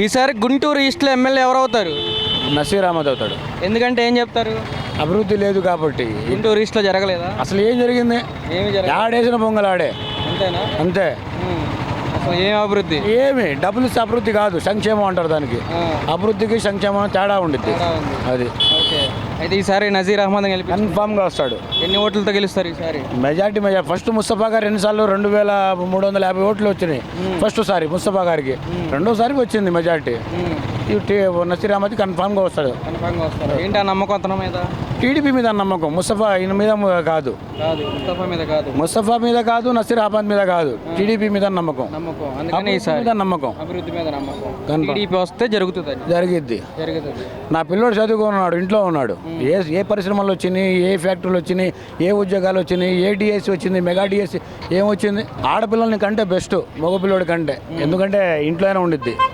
ఈసారి గుంటూరు ఈస్ట్లో ఎమ్మెల్యే ఎవరు అవుతారు? నసీర్ అహ్మద్ అవుతాడు. ఎందుకంటే ఏం చెప్తారు? అభివృద్ధి లేదు కాబట్టి. గుంటూరు ఈస్ట్లో జరగలేదా? అసలు ఏం జరిగింది? ఏమి జరగలేదు. ఆడేసిన పొంగల్ ఆడే అంతేనా? అంతే. అసలు ఏం అభివృద్ధి? ఏమి డబ్బులు ఇస్తే అభివృద్ధి కాదు, సంక్షేమం అంటారు దానికి. అభివృద్ధికి సంక్షేమం తేడా ఉండిద్ది. తేడా ఉంది. అది ఓకే. అయితే ఈసారి నజీర్ అహ్మద్ గెలిపి కన్ఫామ్గా వస్తాడు. ఎన్ని ఓట్లతో గెలుస్తారు ఈసారి? మెజార్టీ ఫస్ట్ ముస్తఫా గారు రెండుసార్లు 2350 ఓట్లు వచ్చినాయి ఫస్ట్ సారి ముస్తఫా గారికి. రెండోసారికి వచ్చింది మెజార్టీ. నసీర్ అహ్మద్ కన్ఫామ్గా వస్తాడు. కన్ఫామ్గా వస్తారు. ఏంటి ఆ నమ్మకం అతని మీద? టీడీపీ మీద నమ్మకం, ముస్తఫా ఈయన మీద కాదు. కాదు, ముస్తఫా మీద కాదు. ముస్తఫా మీద కాదు, నసీర్ అహ్మద్ మీద కాదు, టీడీపీ మీద నమ్మకం. నమ్మకం. అందుకని అభివృద్ధి ఈసారి మీద నమ్మకం. అభివృద్ధి మీద నమ్మకం. కన్ఫామ్. టీడీపీ వస్తే జరుగుతుంది. జరిగిద్ది. జరుగుతుంది. నా పిల్లోడు చదువుకున్నాడు, ఇంట్లో ఉన్నాడు. ఏ పరిశ్రమలు వచ్చినాయి, ఏ ఫ్యాక్టరీలు వచ్చినాయి, ఏ ఉద్యోగాలు వచ్చినాయి, ఏ డిఎస్సి వచ్చింది, మెగా డిఎస్సి ఏమొచ్చింది? ఆడపిల్లల్ని కంటే బెస్ట్ మగపిల్లోడి కంటే. ఎందుకంటే ఇంట్లోనే ఉండిద్ది.